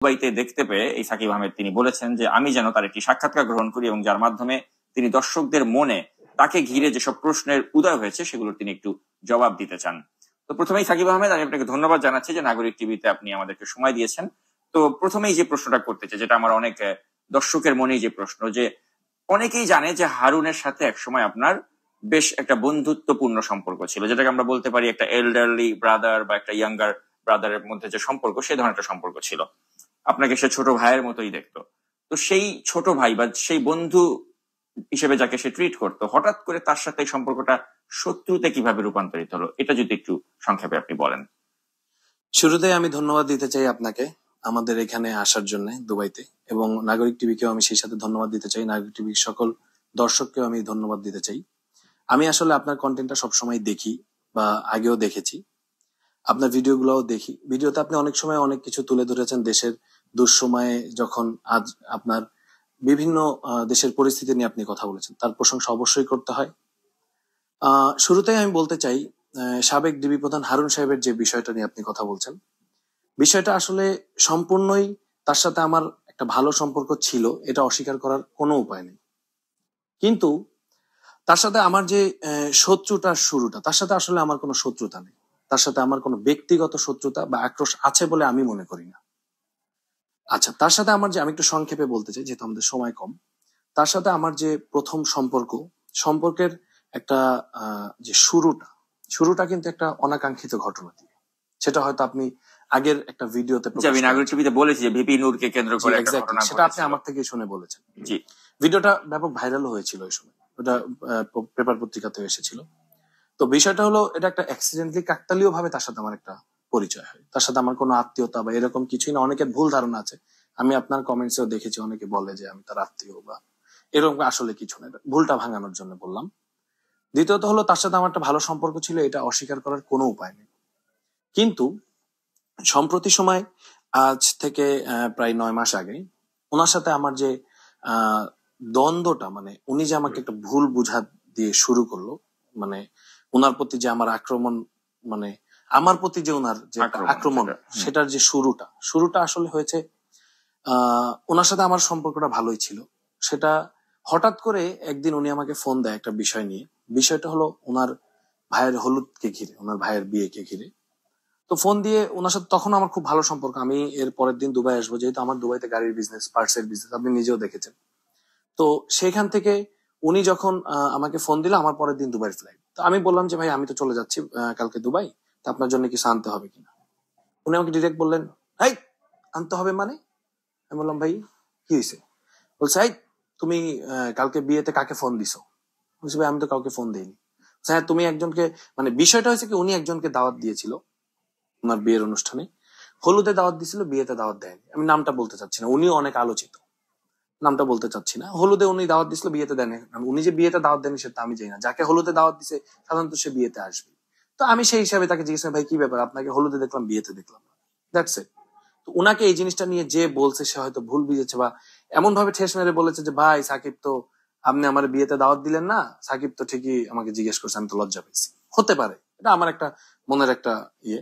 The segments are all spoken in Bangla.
দুবাইতে দেখতে পেয়ে এই সাকিব আহমেদ তিনি বলেছেন যে আমি যেন তার একটি সাক্ষাৎকার গ্রহণ করি এবং যার মাধ্যমে তিনি দর্শকদের মনে তাকে ঘিরে যেসব প্রশ্নের উদয় হয়েছে সেগুলোর তিনি একটু জবাব দিতে চান। তো প্রথমেই সাকিব আহমেদ, আমি আপনাকে ধন্যবাদ জানাচ্ছি যে নাগরিক টিভিতে আপনি আমাদেরকে সময় দিয়েছেন। তো প্রথমেই যে প্রশ্নটা করতে চাই, যেটা আমার অনেক দর্শকের মনেই যে প্রশ্ন, যে অনেকেই জানে যে হারুনের সাথে একসময় আপনার বেশ একটা বন্ধুত্বপূর্ণ সম্পর্ক ছিল, যেটাকে আমরা বলতে পারি একটা এল্ডারলি ব্রাদার বা একটা ইয়াঙ্গার ব্রাদারের মধ্যে যে সম্পর্ক, সেই ধরনের একটা সম্পর্ক ছিল। আপনাকে সে ছোট ভাইয়ের মতোই দেখতো। তো সেই ছোট ভাই বা সেই বন্ধু হিসেবে যাকে সে ট্রিট করতো, হঠাৎ করে তার সাথে এই সম্পর্কটা শত্রুতে কিভাবে রূপান্তরিত হলো, এটা যদি একটু সংক্ষেপে আপনি বলেন। শুরুতে আমি ধন্যবাদ দিতে চাই আপনাকে আমাদের এখানে আসার জন্য দুবাইতে, এবং নাগরিক টিভিকেও আমি সেই সাথে ধন্যবাদ দিতে চাই। নাগরিক টিভির সকল দর্শককেও আমি ধন্যবাদ দিতে চাই। আমি আসলে আপনার কন্টেন্টটা সবসময় দেখি, বা আগেও দেখেছি, আপনার ভিডিওগুলোও দেখি। ভিডিওতে আপনি অনেক সময় অনেক কিছু তুলে ধরেছেন দেশের দুঃসময়ে, যখন আজ আপনার বিভিন্ন দেশের পরিস্থিতি নিয়ে আপনি কথা বলেছেন, তার প্রশংসা অবশ্যই করতে হয়। শুরুতেই আমি বলতে চাই, সাবেক ডিবি প্রধান হারুন সাহেবের যে বিষয়টা নিয়ে আপনি কথা বলছেন, বিষয়টা আসলে সম্পূর্ণই তার সাথে আমার একটা ভালো সম্পর্ক ছিল, এটা অস্বীকার করার কোনো উপায় নেই। কিন্তু তার সাথে আমার যে শত্রুতার শুরুটা, তার সাথে আসলে আমার কোনো শত্রুতা নেই। তার সাথে আমার কোনো ব্যক্তিগত শত্রুতা বা আক্রোশ আছে বলে আমি মনে করি না। আচ্ছা, তার সাথে আমার যে, আমি একটু সংক্ষেপে বলতে চাই যেহেতু আমাদের সময় কম। তার সাথে আমার যে প্রথম সম্পর্কের একটা যে শুরুটা কিন্তু একটা অনাকাঙ্ক্ষিত ঘটনা দিয়ে। সেটা হয়তো আপনি আগের একটা ভিডিওতে আমি নাগরিক টিভিতে বলেছি যে ভিপি নূরকে কেন্দ্র করে একটা ঘটনা, সেটা আপনি আমার থেকে শুনে বলেছেন। জি, ভিডিওটা ব্যাপক ভাইরাল হয়েছিল ওই সময়, ওটা পেপার পত্রিকাতে এসেছিল। তো বিষয়টা হলো, এটা একটা অ্যাক্সিডেন্টলি কাকতালীয় ভাবে তার সাথে আমার একটা পরিচয় হয়। তার সাথে আমার কোনো আত্মীয়তা বা এরকম কিছুই না। অনেকের ভুল ধারণা আছে, আমি আপনার কমেন্টসেও দেখেছি, অনেকে বলে যে আমি তার আত্মীয় বা এরকম, আসলে কিছু না। ভুলটা ভাঙানোর জন্য বললাম। দ্বিতীয়ত হলো, তার সাথে আমার একটা ভালো সম্পর্ক ছিল, এটা অস্বীকার করার কোনো উপায় নেই। কিন্তু সম্প্রতি সময়, আজ থেকে প্রায় 9 মাস আগে, ওনার সাথে আমার যে দ্বন্দ্বটা, মানে উনি যে আমাকে একটা ভুল বুঝা দিয়ে শুরু করলো, মানে ওনার প্রতি যে আমার আক্রমণ, মানে আমার প্রতি যে ওনার যে আক্রমণ, সেটার যে শুরুটা আসলে হয়েছে, ওনার সাথে আমার সম্পর্কটা ভালোই ছিল। সেটা হঠাৎ করে একদিন উনি আমাকে ফোন দেয় একটা বিষয় নিয়ে। বিষয়টা হলো ওনার ভাইয়ের হলুদকে ঘিরে, ওনার ভাইয়ের বিয়েকে ঘিরে। তো ফোন দিয়ে ওনার সাথে তখন আমার খুব ভালো সম্পর্ক। আমি এর পরের দিন দুবাই আসবো, যেহেতু আমার দুবাইতে গাড়ির বিজনেস, পার্টসের বিজনেস, আপনি নিজেও দেখেছেন। তো সেখান থেকে উনি যখন আমাকে ফোন দিল, আমার পরের দিন দুবাইয়ের ফ্লাইট। তো আমি বললাম যে ভাই, আমি তো চলে যাচ্ছি কালকে দুবাই, তো আপনার জন্য কিছু আনতে হবে কিনা। উনি আমাকে ডিরেক্ট বললেন, এই আনতে হবে মানে? আমি বললাম, ভাই কি হয়েছে? বলছে, এই তুমি কালকে বিয়েতে কাকে ফোন দিছো? বলছি, ভাই আমি তো কাউকে ফোন দিইনি। হ্যাঁ, তুমি একজনকে, মানে বিষয়টা হয়েছে কি, উনি একজনকে দাওয়াত দিয়েছিল ওনার বিয়ের অনুষ্ঠানে, হলুদে দাওয়াত দিছিল, বিয়েতে দাওয়াত দেয়নি। আমি নামটা বলতে চাচ্ছি না, উনিও অনেক আলোচিত, নামটা বলতে চাচ্ছি না। হলুদে উনি দাওয়াত দিছিল, বিয়েতে দেয়নি। উনি যে বিয়েতে দাওয়াত দেয়নি সেটা আমি জানি না। যাকে হলুদে দাওয়াত দিছে সাধারণত সে বিয়েতে আসবে। তো আমি সেই হিসাবে তাকে জিজ্ঞেস করি, ভাই কি ব্যাপার, আপনাকে হলুদে দেখলাম বিয়েতে দেখলাম না। That's it. তো উনাকে এই জিনিসটা নিয়ে যে বলছে, সে হয়তো ভুল বুঝেছে, বা এমন ভাবে ঠেস মেরে বলেছে যে ভাই সাকিব, তো আপনি আমার বিয়েতে দাওয়াত দিলেন না, সাকিব তো ঠিকই আমাকে জিজ্ঞেস করছে, আমি তো লজ্জা পেয়েছি। হতে পারে, এটা আমার একটা মনের একটা ইয়ে।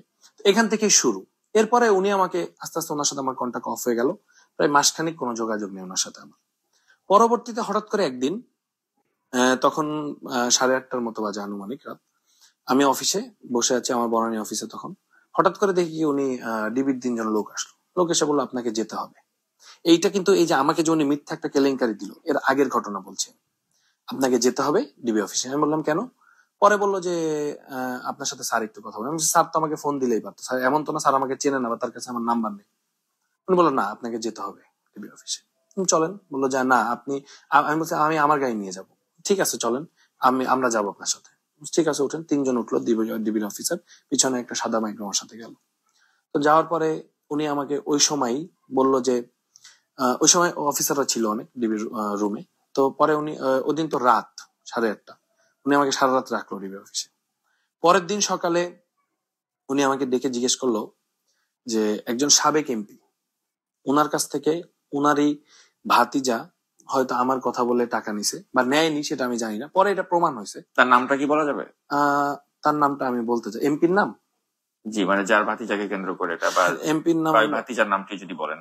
এখান থেকেই শুরু। এরপরে উনি আমাকে আস্তে আস্তে, ওনার সাথে আমার কন্টাক্ট অফ হয়ে গেল। প্রায় মাসখানিক কোনো যোগাযোগ নেই ওনার সাথে আমার। পরবর্তীতে হঠাৎ করে একদিন, তখন 8:30টার মতো বাজে আনুমানিক রাত, আমি অফিসে বসে আছি, আমার বনানী অফিসে। তখন হঠাৎ করে দেখি উনি ডিবির 3 জন লোক আসলো। লোক এসে বললো, আপনাকে যেতে হবে। এইটা কিন্তু, এই যে আমাকে যে উনি মিথ্যা একটা কেলেঙ্কারি দিল, এর আগের ঘটনা বলছে। আপনাকে যেতে হবে ডিবি অফিসে। আমি বললাম কেন? পরে বললো যে আপনার সাথে স্যার একটু কথা বলে। আমি, স্যার তো আমাকে ফোন দিলেই পারতো, স্যার এমন তো না স্যার আমাকে চেনে না বা তার কাছে আমার নাম্বার নেই। উনি বললো, না আপনাকে যেতে হবে ডিবি অফিসে। চলেন। বললো যে না আপনি, আমি বলছি আমি আমার গাড়ি নিয়ে যাব। ঠিক আছে চলেন, আমরা যাবো আপনার সাথে। ঠিক আছে উঠেন। 3 জন উঠলো, ডিবির অফিসার, পিছনে একটা সাদা মাইক্রো আমার সাথে গেল। তো যাওয়ার পরে উনি আমাকে ওই সময় বললো যে, ওই সময় অফিসাররা ছিল অনেক ডিবির রুমে। তো পরে উনি, ওদিন তো রাত 8:30, উনি আমাকে সারা রাত রাখলো ডিবি অফিসে। পরের দিন সকালে উনি আমাকে ডেকে জিজ্ঞেস করলো যে একজন সাবেক এমপি, ওনার কাছ থেকে উনারই ভাতিজা হয়তো আমার কথা বলে টাকা নিছে বা নেয়নি, সেটা আমি জানি না, পরে এটা প্রমাণ হয়েছে। তার নামটা কি বলা যাবে? তার নামটা আমি বলতে চাই। এমপির নাম জি, মানে যার ভাতিজাকে কেন্দ্র করে এটা, বা এমপির নাম ভাতিজার নামটি যদি বলেন।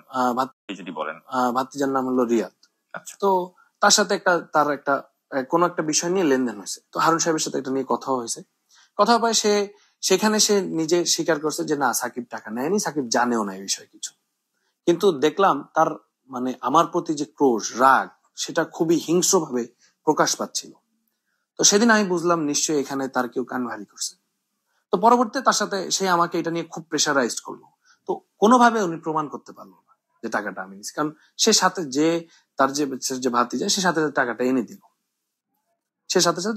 ভাতিজার নাম হলো রিয়াদ। আচ্ছা। তো তার সাথে তার একটা কোন একটা বিষয় নিয়ে লেনদেন হয়েছে। তো হারুন সাহেবের সাথে এটা নিয়ে কথা হয়েছে। কথা পায় সেখানে সে নিজে স্বীকার করছে যে না, সাকিব টাকা নেয়নি, সাকিব জানেও না এই বিষয়ে কিছু। কিন্তু দেখলাম তার মানে আমার প্রতি যে ক্রোশ, রাগ, সেটা খুবই হিংস্রভাবে প্রকাশ পাচ্ছিল। তো সেদিন আমি বুঝলাম নিশ্চয়ই এখানে তার কেউ কান ভারী করছে। তো পরবর্তীতে তার সাথে সে আমাকে এটা নিয়ে খুব প্রেশারাইজড করলো। তো কোনোভাবে উনি প্রমাণ করতে পারলো না যে টাকাটা আমি নিচ্ছি, কারণ সে সাথে তার যে ভাতিজা, সে সাথে টাকাটা এনে দিল,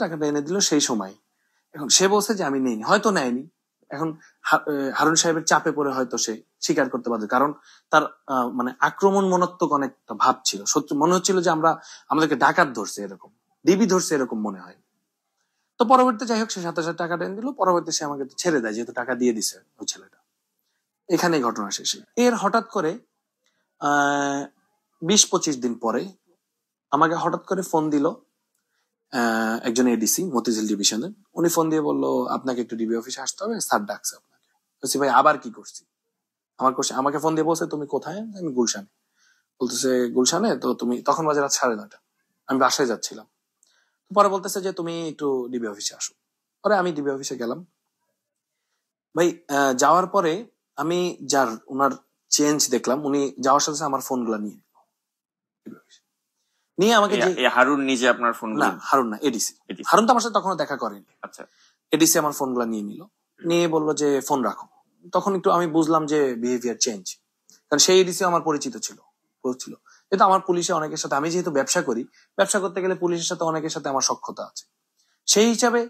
টাকাটা এনে দিল সেই সময়। এখন সে বলছে যে আমি নেইনি, হয়তো নেয়নি। এখন হারুন সাহেবের চাপে পড়ে হয়তো সে স্বীকার করতে পারবে, কারণ তার মানে আক্রমণ মনাত্মক অনেকটা ভাব ছিল। সত্যি মনে হচ্ছিল যে আমাদেরকে ডাকাত ধরছে, এরকম ডিবি ধরছে, এরকম মনে হয়। তো পরবর্তীতে যাই হোক, সে সাথে সাথে টাকাটা এনে দিল। পরবর্তীতে সে আমাকে ছেড়ে দেয়, যেহেতু টাকা দিয়ে দিছে ওই ছেলেটা। এখানেই ঘটনা শেষে। এর হঠাৎ করে 20-25 দিন পরে আমাকে হঠাৎ করে ফোন দিল একজন এডিসি মতিঝিল ডিভিশনের। উনি ফোন দিয়ে বললো আপনাকে একটু ডিবি অফিসে আসতে হবে, স্যার ডাকছে আপনাকে। বলছি ভাই আবার কি করছি? আমাকে ফোন দিয়ে বলছে তুমি কোথায়? আমি গুলশানে। বলতেছে গুলশানে? তো তুমি তখন বাজে রাত 9:30। আমি বাসায় যাচ্ছিলাম। পরে বলতেছে যে তুমি একটু ডিবি অফিসে আসো। পরে আমি ডিবি অফিসে গেলাম। ভাই যাওয়ার পরে আমি ওনার চেঞ্জ দেখলাম। উনি যাওয়ার সাথে আমার ফোন গুলা নিয়ে আমাকে হারুন নিজে আপনার ফোন? না, হারুন না, এডিসি। হারুন তো আমার সাথে তখনও দেখা করেনি। আচ্ছা। এডিসি আমার ফোন গুলা নিয়ে নিল, নিয়ে বললো যে ফোন রাখো। তখন একটু আমি বুঝলাম যে বিহেভিয়ার চেঞ্জ, কারণ সেই এডিসি আমার পরিচিত ছিল। যেহেতু আমার পুলিশে অনেকের সাথে, আমি যেহেতু ব্যবসা করি, ব্যবসা করতে গেলে পুলিশের সাথে অনেকের সাথে আমার সখ্যতা আছে। সেই হিসাবে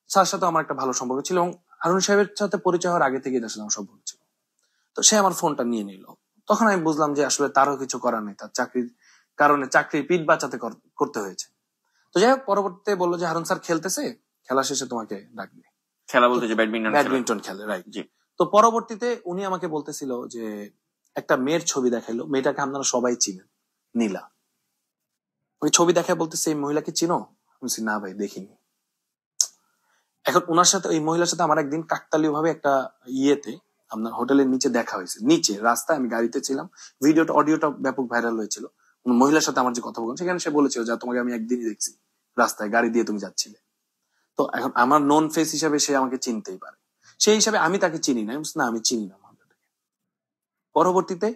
তার সাথে আমার একটা ভালো সম্পর্ক ছিল, এবং হারুন সাহেবের সাথে পরিচয় হওয়ার আগে থেকেই তার সাথে আমার সম্পর্ক ছিল। তো সে আমার ফোনটা নিয়ে নিল। তখন আমি বুঝলাম যে আসলে তারও কিছু করার নেই, তার চাকরির কারণে চাকরির পিঠ বাঁচাতে করতে হয়েছে। তো যাই হোক, পরবর্তীতে বললো যে হারুন স্যার খেলতেছে, খেলা শেষে তোমাকে ডাকবে। খেলা বলতে যে ব্যাডমিন্টন খেলে, রাইট। তো পরবর্তীতে উনি আমাকে বলতেছিল যে একটা মেয়ের ছবি দেখাইলো, মেয়েটাকে আপনারা সবাই চিনেন, নীলা। ওই ছবি দেখায় বলতেছে এই মহিলাকে চিনো? বলছি না ভাই, দেখিনি। এখন ওনার সাথে, ওই মহিলার সাথে আমার একদিন কাকতালীয় ভাবে একটা ইয়েতে, আপনার হোটেলের নিচে দেখা হয়েছে, নিচে রাস্তায়, আমি গাড়িতে ছিলাম, অডিওটা ব্যাপক ভাইরাল হয়েছিল। মহিলার সাথে আমার যে কথোপকথন, সেখানে সে বলেছিল যে তোমাকে আমি একদিনই দেখছি রাস্তায়, গাড়ি দিয়ে তুমি যাচ্ছিলে। তো এখন আমার নন ফেস হিসাবে সে আমাকে চিনতেই পারে, সেই হিসাবে আমি তাকে চিনি না। না, আমি চিনি না। পরবর্তীতে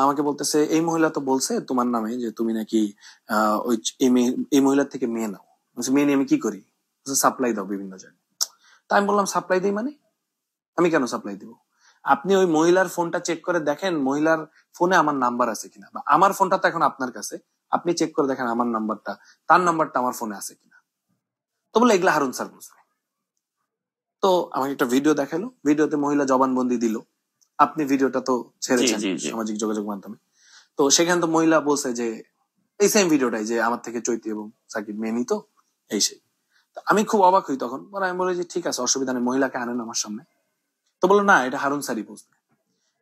আমাকে বলতেছে এই মহিলা তো বলছে তোমার নামে যে তুমি নাকি ওই এই মহিলার থেকে মেয়ে নাও। মেয়ে নিয়ে আমি কি করি? সাপ্লাই দাও বিভিন্ন জায়গায়। তা আমি বললাম সাপ্লাই দিই মানে? আমি কেন সাপ্লাই দিব? আপনি ওই মহিলার ফোনটা চেক করে দেখেন, মহিলার ফোনে আমার নাম্বার আছে কিনা, বা আমার ফোনটা তো এখন আপনার কাছে, আপনি চেক করে দেখেন আমার নাম্বারটা, তার নাম্বারটা আমার ফোনে আছে কিনা। তো বলে এগুলা হারুন স্যার বুঝবে। তো আমাকে একটা ভিডিও দেখালো, ভিডিওতে মহিলা জবানবন্দি দিল। আপনি ভিডিওটা তো ছেড়েছেন সামাজিক যোগাযোগ মাধ্যমে। তো সেখানে তো মহিলা বলছে যে এই সেম ভিডিওটাই, যে আমার থেকে চৈতি এবং সাকিব মেয়ে নিত, এই সেই। আমি খুব অবাক হই তখন। আমি বলি যে ঠিক আছে, অসুবিধা নেই, মহিলাকে আনেন আমার সামনে। তো বললো না, এটা হারুন স্যারই বুঝবে।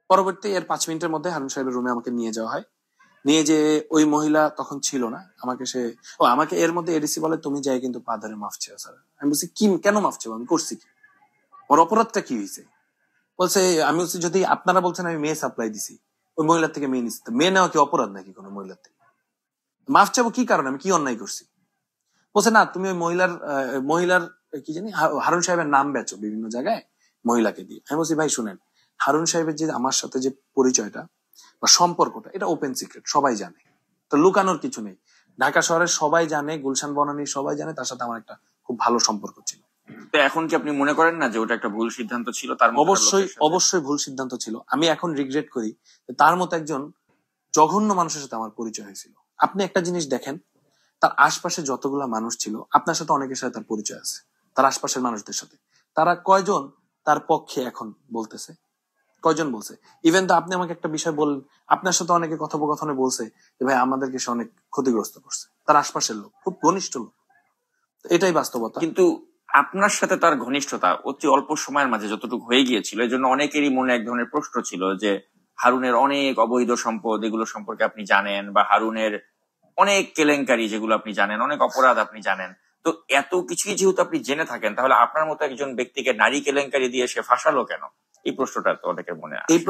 পরবর্তী এর 5 মিনিটের মধ্যে হারুন সাহেবের রুমে আমাকে নিয়ে যাওয়া হয়। নিয়ে যে ওই মহিলা তখন ছিল না, আমাকে এর মধ্যে এডিসি বলে তুমি যাই কিন্তু পা ধরে মাফ চেয়ে স্যার। আমি বলছি কি, কেন মাফ চেয়ে? আমি করছি কি? ওর অপরাধটা কি হয়েছে? বলছে আমি বলছি যদি আপনারা বলছেন আমি মেয়ে সাপ্লাই দিছি, ওই মহিলার থেকে মেয়ে নিচ্ছি, মেয়ে নেওয়া কি অপরাধ নাকি কোনো মহিলার থেকে? মাফ চাবো কি কারণে? আমি কি অন্যায় করছি? বলছে না, তুমি ওই মহিলার কি জানি হারুন সাহেবের নাম বেচো বিভিন্ন জায়গায় মহিলাকে দিয়ে। আমি বলছি ভাই শুনেন, হারুন সাহেবের যে আমার সাথে যে পরিচয়টা বা সম্পর্কটা, এটা ওপেন সিক্রেট, সবাই জানে, তো লুকানোর কিছু নেই। ঢাকা শহরের সবাই জানে, গুলশান বনানীর সবাই জানে তার সাথে আমার একটা খুব ভালো সম্পর্ক ছিল। তো এখন কি আপনি মনে করেন না যে ওটা একটা ভুল সিদ্ধান্ত ছিল? তার অবশ্যই ভুল সিদ্ধান্ত ছিল। আমি এখন রিগ্রেট করি, তার মতো একজন জঘন্য মানুষের সাথে আমার পরিচয় হয়েছিল। আপনি একটা জিনিস দেখেন, তার আশপাশে যতগুলা মানুষ ছিল, আপনার সাথে অনেকের সাথে তার পরিচয় আছে, তার আশপাশের মানুষদের সাথে। তারা কয়জন তার পক্ষে এখন বলতেছে? কয়জন বলছে? ইভেন তো আপনি আমাকে একটা বিষয় বললেন, আপনার সাথে অনেকে কথোপকথনে বলছে যে ভাই আমাদেরকে সে অনেক ক্ষতিগ্রস্ত করছে, তার আশপাশের লোক, খুব ঘনিষ্ঠ লোক। এটাই বাস্তবতা। কিন্তু আপনার সাথে তার ঘনিষ্ঠতা অতি অল্প সময়ের মাঝে যতটুকু হয়ে গিয়েছিল, এই জন্য অনেকেরই মনে এক ধরনের প্রশ্ন ছিল যে হারুনের অনেক অবৈধ সম্পদ, এগুলো সম্পর্কে আপনি জানেন, বা হারুনের অনেক কেলেঙ্কারি যেগুলো আপনি জানেন, অনেক অপরাধ আপনি জানেন। তো তো এত কিছুই যেহেতু আপনি জেনে থাকেন, তাহলে আপনার মতো একজন ব্যক্তিকে নারী কেলেঙ্কারি দিয়ে সে ফাঁসালো কেন? এই প্রশ্নটা তো অনেকের মনে এই আসে।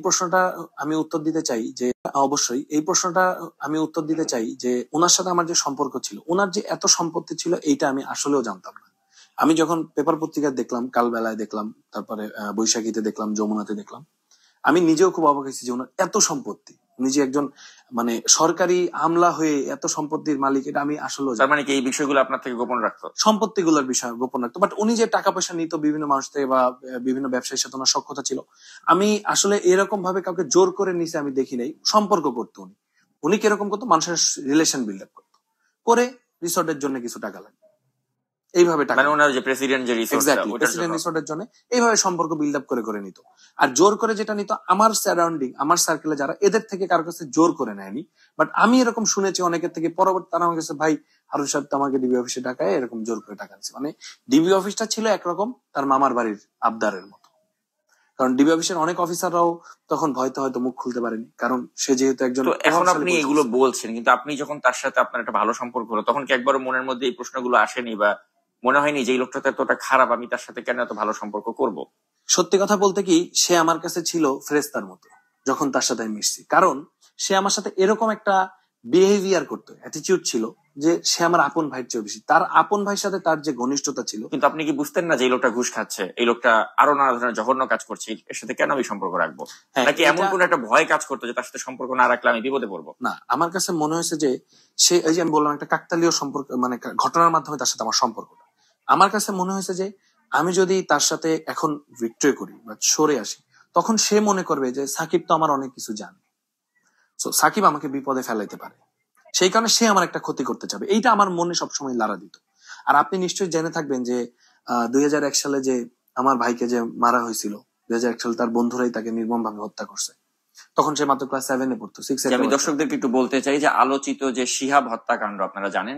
প্রশ্নটা আমি উত্তর দিতে চাই যে ওনার সাথে আমার যে সম্পর্ক ছিল, ওনার যে এত সম্পত্তি ছিল, এইটা আমি আসলেও জানতাম না। আমি যখন পেপার পত্রিকা দেখলাম, কালবেলায় দেখলাম, তারপরে বৈশাখীতে দেখলাম, যমুনাতে দেখলাম, আমি নিজেও খুব অবাক হয়েছি যে ওনার এত সম্পত্তি। উনি যে একজন মানে সরকারি আমলা হয়ে এত সম্পত্তির মালিক, এটা আমি আসলেও তার মানে কি এই বিষয়গুলো আপনার থেকে গোপন রাখতো? সম্পত্তিগুলোর বিষয় গোপন রাখতো, বাট উনি যে টাকা পয়সা নিত বিভিন্ন মানুষ থেকে বা বিভিন্ন ব্যবসায়ীর সাথে ওনার সখ্যতা ছিল, আমি আসলে এরকম ভাবে কাউকে জোর করে নিচে আমি দেখি নাই। সম্পর্ক করতো উনি। উনি কিরকম করতো, মানুষের রিলেশন বিল্ড আপ করতো, করে রিসোর্টের জন্য কিছু টাকা লাগবে, এইভাবে টাকা, মানে ওনার যে প্রেসিডেন্ট যে রিসোর্টটা, এক্স্যাক্টলি ওটার প্রেসিডেন্ট জন্য। রিসোর্টের জন্য এইভাবে সম্পর্ক বিল্ড আপ করে করে নিত। আর জোর করে যেটা নিত, আমার সারাউন্ডিং, আমার সার্কেলে যারা, এদের থেকে কারোর কাছে জোর করে নেয়নি। বাট আমি এরকম শুনেছি অনেকের থেকে, পরবর্তী তারা আমার কাছে, ভাই হারুন সাহেব তো আমাকে ডিবি অফিসে টাকায় এরকম জোর করে টাকা দিচ্ছে। মানে ডিবি অফিসটা ছিল একরকম তার মামার বাড়ির আবদারের মতো। কারণ ডিবি অফিসের অনেক অফিসাররাও তখন ভয়তে হয়তো মুখ খুলতে পারেনি, কারণ সে যেহেতু একজন। তো এখন আপনি এগুলো বলছেন, কিন্তু আপনি যখন তার সাথে আপনার একটা ভালো সম্পর্ক হলো, তখন কি একবারও মনের মধ্যে এই প্রশ্নগুলো আসেনি বা মনে হয়নি যে এই লোকটা তো এতটা খারাপ, আমি তার সাথে কেন এত ভালো সম্পর্ক করব? সত্যি কথা বলতে কি, সে আমার কাছে ছিল ফেরেস্তার মতো যখন তার সাথে আমি মিশছি। কারণ সে আমার সাথে এরকম একটা বিহেভিয়ার করতো, অ্যাটিটিউড ছিল, যে সে আমার আপন ভাইয়ের চেয়ে বেশি। তার আপন ভাইয়ের সাথে তার যে ঘনিষ্ঠতা ছিল। কিন্তু আপনি কি বুঝতেন না যে এই লোকটা ঘুষ খাচ্ছে, এই লোকটা আরো নানা ধরনের জঘন্য কাজ করছে, এর সাথে কেন আমি সম্পর্ক রাখবো? নাকি এমন কোন একটা ভয় কাজ করতো যে তার সাথে সম্পর্ক না রাখলে আমি বিপদে পড়বো? না, আমার কাছে মনে হয়েছে যে সে, এই যে আমি বললাম একটা কাকতালীয় সম্পর্ক, মানে ঘটনার মাধ্যমে তার সাথে আমার সম্পর্কটা, আমার কাছে মনে হয়েছে যে আমি যদি তার সাথে এখন ভিক্টরি করি বা সরে আসি, তখন সে মনে করবে যে সাকিব তো আমার অনেক কিছু জানে, সাকিব আমাকে বিপদে ফেলাইতে পারে, সেই কারণে সে আমার একটা ক্ষতি করতে চাবে। এইটা আমার মনে সবসময় লাড়া দিত। আর আপনি নিশ্চয়ই জেনে থাকবেন যে 2001 সালে যে আমার ভাইকে যে মারা হয়েছিল, 2001 সালে তার বন্ধুরাই তাকে নির্মম ভাবে হত্যা করছে। তখন সে মাত্র ক্লাস 7-এ পড়তো, 6-এ। আমি দর্শকদেরকে একটু বলতে চাই যে আলোচিত যে শিহাব হত্যাকাণ্ড আপনারা জানেন,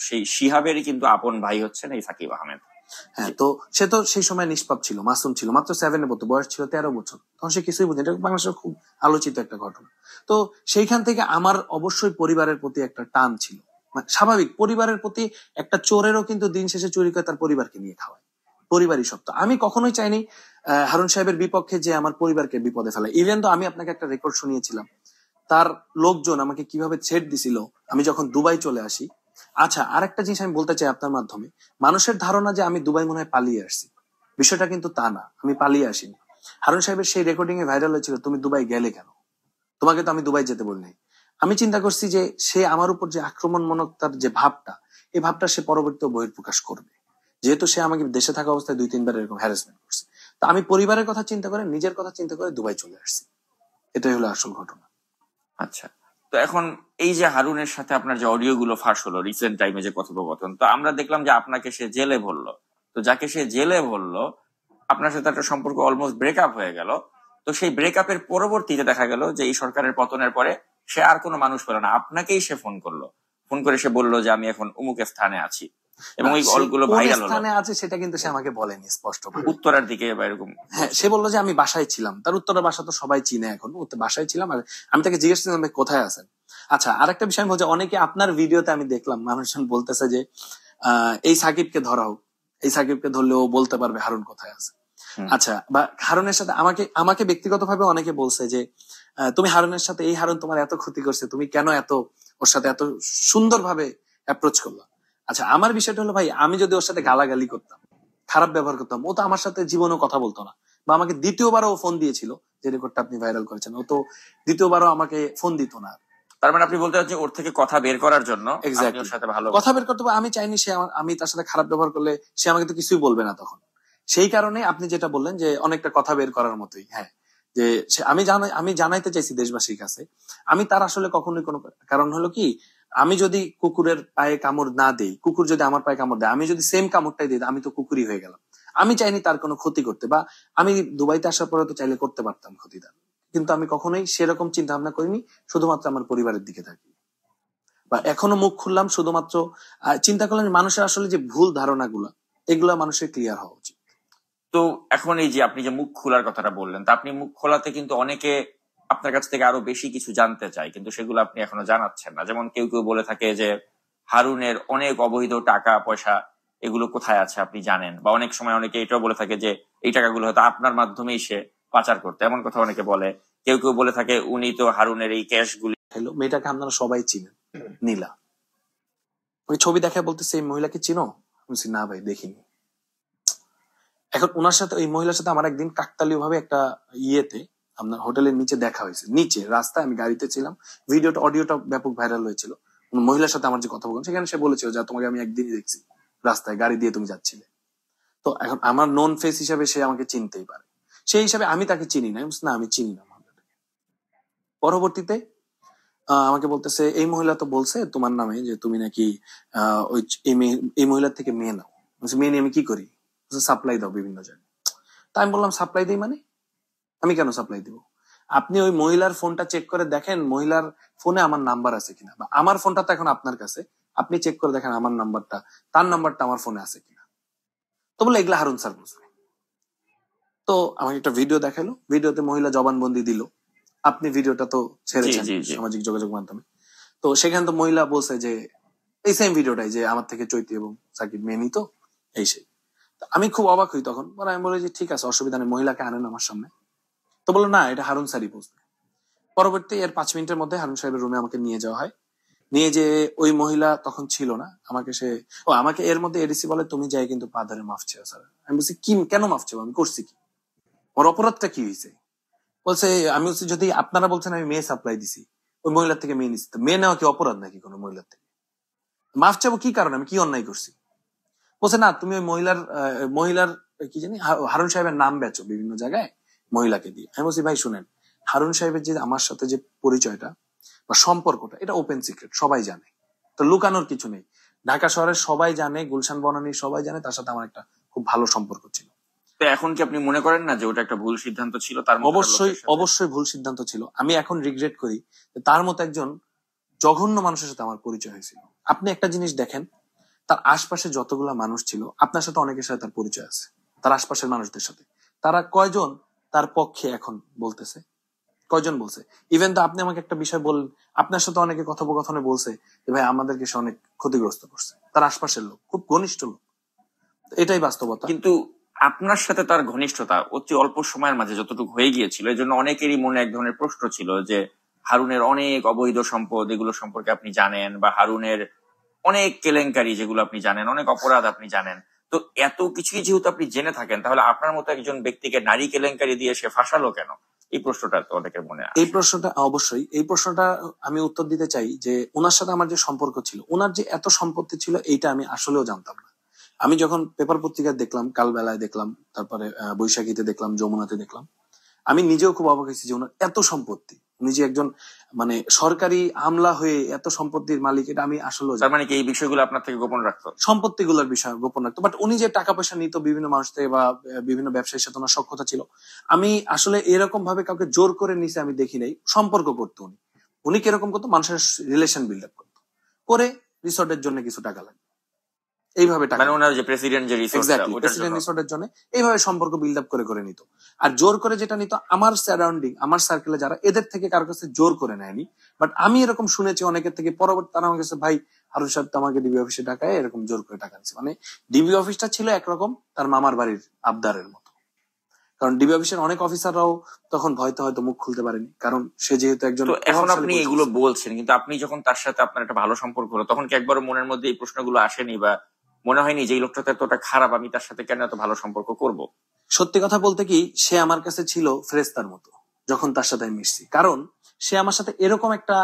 সেই শিহাবেরই কিন্তু আপন ভাই হচ্ছেন এই সাকিব আহমেদ। হ্যাঁ, তো সে তো সেই সময় নিষ্পাপ ছিল, মাসুম ছিল, মাত্র 7-এ পড়তো, বয়স ছিল 13 বছর। তখন সে কিছুই বুঝে, এটা বাংলাদেশের খুব আলোচিত একটা ঘটনা। তো সেইখান থেকে আমার অবশ্যই পরিবারের প্রতি একটা টান ছিল। স্বাভাবিক, পরিবারের প্রতি একটা চোরেরও কিন্তু দিন শেষে চুরি করে তার পরিবারকে নিয়ে খাওয়ায়, পরিবারই সব। তো আমি কখনোই চাইনি হারুন সাহেবের বিপক্ষে যে আমার পরিবারকে বিপদে ফেলে। ইভেন তো আমি আপনাকে একটা রেকর্ড শুনিয়েছিলাম, তার লোকজন আমাকে কিভাবে ছেড় দিছিল আমি যখন দুবাই চলে আসি। আচ্ছা, আরেকটা জিনিস আমি বলতে চাই আপনার মাধ্যমে, মানুষের ধারণা যে আমি দুবাই মনে হয় পালিয়ে আসছি, বিষয়টা কিন্তু তা না, আমি পালিয়ে আসিনি। হারুন সাহেবের সেই রেকর্ডিং এ ভাইরাল হয়েছিল, তুমি দুবাই গেলে কেন, তোমাকে তো আমি দুবাই যেতে বলিনি। আমি চিন্তা করছি যে সে আমার উপর যে আক্রমণমূলক তার যে ভাবটা, এই ভাবটা সে পরবর্তীতে বহিঃপ্রকাশ করবে, যেহেতু সে আমাকে দেশে থাকা অবস্থায় 2-3 বার এরকম হ্যারাসমেন্ট করছে। তো আমি পরিবারের কথা চিন্তা করে, নিজের কথা চিন্তা করে দুবাই চলে আসছি। এটাই হলো আসল ঘটনা। আচ্ছা, তো এখন এই যে হারুনের সাথে আপনার যে অডিও গুলো ফাঁস হলো রিসেন্ট টাইমে, যে কথোপকথন, তো আমরা দেখলাম যে আপনাকে সে জেলে ভরলো। তো যাকে সে জেলে ভরলো, আপনার সাথে একটা সম্পর্ক অলমোস্ট ব্রেকআপ হয়ে গেল। তো সেই ব্রেকআপের পরবর্তীতে দেখা গেল যে এই সরকারের পতনের পরে সে আর কোনো মানুষ পেল না, আপনাকেই সে ফোন করলো। ফোন করে সে বললো যে আমি এখন অমুক স্থানে আছি, এবং ওই কলগুলো ভাইরাল হলো। স্থানে আছে সেটা কিন্তু সে আমাকে বলেনি স্পষ্ট, উত্তরার দিকে বা এরকম। হ্যাঁ, সে বললো যে আমি বাসায় ছিলাম। তার উত্তরের বাসা তো সবাই চিনে এখন, বাসায় ছিলাম। আর আমি তাকে জিজ্ঞেস করলাম কোথায় আছেন। আচ্ছা, আরেকটা বিষয় বলছে, অনেকে আপনার ভিডিওতে আমি দেখলাম মানুষজন বলতেছে যে এই সাকিবকে ধরা হোক, এই সাকিবকে ধরলে ও বলতে পারবে হারুন কোথায় আছে। আচ্ছা, বা হারুনের সাথে আমাকে ব্যক্তিগতভাবে অনেকে বলছে যে তুমি হারুনের সাথে, এই হারুন তোমার এত ক্ষতি করছে, তুমি কেন এত ওর সাথে এত সুন্দরভাবে অ্যাপ্রোচ করলা। আচ্ছা, আমার বিষয়টা হলো, ভাই আমি যদি ওর সাথে গালাগালি করতাম, খারাপ ব্যবহার করতাম, ও তো আমার সাথে জীবনেও কথা বলতো না। বা আমাকে দ্বিতীয়বারও ফোন দিয়েছিল, যে রেকর্ডটা আপনি ভাইরাল করেছেন, ও তো দ্বিতীয়বারও আমাকে ফোন দিত না। তার মানে আপনি বলতে চাচ্ছেন ওর থেকে কথা বের করার জন্য ওর সাথে ভালো কথা বের করতে, আমি চাইনি সে আমি তার সাথে খারাপ ব্যবহার করলে সে আমাকে তো কিছুই বলবে না তখন। সেই কারণে আপনি যেটা বললেন যে অনেকটা কথা বের করার মতোই, হ্যাঁ, যে আমি জানাইতে চাইছি দেশবাসীর কাছে, আমি তার আসলে কখনোই কোনো কারণ হলো কি, আমি যদি কুকুরের পায়ে কামড় না দেই, কুকুর যদি আমার পায়ে কামড় দেয়, আমি যদি সেম কামড়টাই দিই, আমি তো কুকুরই হয়ে গেলাম। আমি চাইনি তার কোনো ক্ষতি করতে, বা আমি দুবাইতে আসার পরে তো চাইলে করতে পারতাম ক্ষতিটা, কিন্তু আমি কখনোই সেরকম চিন্তা ভাবনা করিনি। শুধুমাত্র আমার পরিবারের দিকে থাকি, বা এখনো মুখ খুললাম শুধুমাত্র চিন্তা করলেন মানুষের আসলে যে ভুল ধারণাগুলো, এগুলা মানুষের ক্লিয়ার হওয়া উচিত। তো এখন এই যে আপনি যে মুখ খোলার কথাটা বললেন, তা আপনি মুখ খোলাতে কিন্তু অনেকে আপনার কাছ থেকে আরো বেশি কিছু জানতে চায়, কিন্তু সেগুলো আপনি এখনো জানাচ্ছেন না। যেমন কেউ কেউ বলে থাকে যে হারুনের অনেক অবৈধ টাকা পয়সা এগুলো কোথায় আছে আপনি জানেন, বা অনেক সময় অনেকে এটাও বলে থাকে যে এই টাকাগুলো হয়তো আপনার মাধ্যমেই সে পাচার করতে, এমন কথা অনেকে বলে। কেউ কেউ বলে থাকে উনি তো হারুনের এই ক্যাশ গুলি। হ্যালো, মেয়েটাকে আপনারা সবাই চিনেন, নীলা। ওই ছবি দেখায় বলতেছে এই মহিলাকে চিনো? বলছি না ভাই দেখিনি। এখন ওনার সাথে, ওই মহিলার সাথে আমার একদিন কাকতালীয় ভাবে একটা ইয়েতে আপনার হোটেলের নিচে দেখা হয়েছে, নিচে রাস্তায় আমি গাড়িতে ছিলাম, ভিডিওটা অডিওটা ব্যাপক ভাইরাল হয়েছিল। মহিলার সাথে আমার যে কথা বলছেন সেখানে সে বলেছিল যে তোমাকে আমি একদিনই দেখছি রাস্তায় গাড়ি দিয়ে তুমি যাচ্ছিলে। তো এখন আমার নন ফেস হিসাবে সে আমাকে চিনতেই পারে, সেই হিসাবে আমি তাকে চিনি না। না আমি চিনি না। পরবর্তীতে আমাকে বলতেছে এই মহিলা তো বলছে তোমার নামে যে তুমি নাকি ওই এই মহিলার থেকে মেয়ে নাও। মেয়ে নিয়ে আমি কি করি? সাপ্লাই দাও বিভিন্ন জায়গায়। তা আমি বললাম সাপ্লাই দিই মানে? আমি কেন সাপ্লাই দিব? আপনি ওই মহিলার ফোনটা চেক করে দেখেন মহিলার ফোনে আমার নাম্বার আছে কিনা, বা আমার ফোনটা তো এখন আপনার কাছে, আপনি চেক করে দেখেন আমার নাম্বারটা, তার নাম্বারটা আমার ফোনে আছে কিনা। তো বলে এগুলা হারুন স্যার বুঝবে। তো আমাকে একটা ভিডিও দেখালো, ভিডিওতে মহিলা জবানবন্দি দিল। আপনি ভিডিওটা তো ছেড়েছেন সামাজিক যোগাযোগ মাধ্যমে। তো সেখানে তো মহিলা বলছে যে এই সেম ভিডিওটাই যে আমার থেকে চৈতি এবং সাকিব মেয়ে নিত এই সেই। আমি খুব অবাক হই তখন। আমি বলি যে ঠিক আছে অসুবিধা নেই, মহিলাকে আনেন আমার সামনে। তো বললো না এটা হারুন স্যারই বুঝবে। পরবর্তী এর 5 মিনিটের মধ্যে হারুন সাহেবের রুমে আমাকে নিয়ে যাওয়া হয়। নিয়ে যে ওই মহিলা তখন ছিল না, আমাকে এর মধ্যে এডিসি বলে তুমি যাই কিন্তু পা ধরে মাফ চেয়ে স্যার। আমি বলছি কি কেন মাফ চেয়ে, আমি করছি কি, ওর অপরাধটা কি হয়েছে? বলছে আমি বলছি যদি আপনারা বলছেন আমি মেয়ে সাপ্লাই দিছি, ওই মহিলার থেকে মেয়ে নিচ্ছি, মেয়ে নেওয়া কি অপরাধ নাকি কোনো মহিলার থেকে? মাফ চাবো কি কারণে, আমি কি অন্যায় করছি? বলছে না তুমি ওই মহিলার কি জানি হারুন সাহেবের নাম বেচো বিভিন্ন জায়গায় মহিলাকে দিয়ে। আমি বলছি ভাই শুনেন, হারুন সাহেবের যে আমার সাথে যে পরিচয়টা বা সম্পর্কটা এটা ওপেন সিক্রেট, সবাই জানে, তো লুকানোর কিছু নেই। ঢাকা শহরের সবাই জানে, গুলশান বনানী সবাই জানে তার সাথে আমার একটা খুব ভালো সম্পর্ক ছিল। তো এখন কি আপনি মনে করেন না যে ওটা একটা ভুল সিদ্ধান্ত ছিল? তার অবশ্যই ভুল সিদ্ধান্ত ছিল। আমি এখন রিগ্রেট করি তার মতো একজন জঘন্য মানুষের সাথে আমার পরিচয় হয়েছিল। আপনি একটা জিনিস দেখেন, তার আশপাশে যতগুলা মানুষ ছিল, আপনার সাথে অনেকের সাথে তার পরিচয় আছে, তার আশপাশের মানুষদের সাথে। তারা কয়জন তার পক্ষে এখন বলতেছে? কয়জন বলছে? ইভেন তো আপনি আমাকে একটা বিষয় বললেন, আপনার সাথে অনেকে কথোপকথনে বলছে যে ভাই আমাদেরকে সে অনেক ক্ষতিগ্রস্ত করছে, তার আশপাশের লোক, খুব ঘনিষ্ঠ লোক। এটাই বাস্তবতা। কিন্তু আপনার সাথে তার ঘনিষ্ঠতা অতি অল্প সময়ের মাঝে যতটুকু হয়ে গিয়েছিল, এই জন্য অনেকেরই মনে এক ধরনের প্রশ্ন ছিল যে হারুনের অনেক অবৈধ সম্পদ এগুলো সম্পর্কে আপনি জানেন, বা হারুনের অনেক কেলেঙ্কারি যেগুলো আপনি জানেন, অনেক অপরাধ আপনি জানেন। তো এত কিছুই যেহেতু আপনি জেনে থাকেন, তাহলে আপনার মতো একজন ব্যক্তিকে নারী কেলেঙ্কারি দিয়ে সে ফাঁসালো কেন? এই প্রশ্নটা তো অনেকের মনে আসে। এই প্রশ্নটা আমি উত্তর দিতে চাই যে ওনার সাথে আমার যে সম্পর্ক ছিল, ওনার যে এত সম্পত্তি ছিল এইটা আমি আসলেও জানতাম না। আমি যখন পেপার পত্রিকায় দেখলাম, কালবেলায় দেখলাম, তারপরে বৈশাখীতে দেখলাম, যমুনাতে দেখলাম, আমি নিজেও খুব অবাক হয়েছি যে ওনার এত সম্পত্তি, উনি যে একজন মানে সরকারি আমলা হয়ে এত সম্পত্তির মালিক, এটা আমি আসলে তার মানে কি এই বিষয়গুলো আপনার থেকে গোপন রাখতো? সম্পত্তিগুলোর বিষয় গোপন রাখতো, বাট উনি যে টাকা পয়সা নিত বিভিন্ন মানুষ থেকে বা বিভিন্ন ব্যবসায়ীর সাথে ওনার সখ্যতা ছিল, আমি আসলে এরকম ভাবে কাউকে জোর করে নিছে আমি দেখি নাই। সম্পর্ক করতো উনি। উনি কিরকম করতো, মানুষের রিলেশন বিল্ড আপ করতো, করে রিসোর্টের জন্য কিছু টাকা লাগবে এইভাবে টাকা, মানে ওনার যে প্রেসিডেন্ট যে রিসোর্টের জন্য এইভাবে সম্পর্ক বিল্ড আপ করে নিত। আর জোর করে যেটা নিত আমার সারাউন্ডিং, আমার সার্কেলে যারা, এদের থেকে কারোর কাছে জোর করে নেয়নি। বাট আমি এরকম শুনেছি অনেকের থেকে, পরবর্তী তারা আমার কাছে ভাই হারুন সাহেব তো আমাকে ডিবি অফিসে টাকায় এরকম জোর করে টাকা নিচ্ছে। মানে ডিবি অফিসটা ছিল একরকম তার মামার বাড়ির আবদারের মতো, কারণ ডিবি অফিসের অনেক অফিসাররাও তখন ভয়তে হয়তো মুখ খুলতে পারেনি, কারণ সে যেহেতু একজন। এখন আপনি এগুলো বলছেন, কিন্তু আপনি যখন তার সাথে আপনার একটা ভালো সম্পর্ক হলো, তখন কি একবারও মনের মধ্যে এই প্রশ্নগুলো আসেনি, বা মনে হয়নি যে এই লোকটা তো এতটা খারাপ, আমি তার সাথে কেন এত ভালো সম্পর্ক করব? সত্যি কথা বলতে কি, সে আমার কাছে ছিল ফেরেশতার মতো যখন তার সাথে আমি মিশছি, কারণ সে আমার সাথে এরকম একটা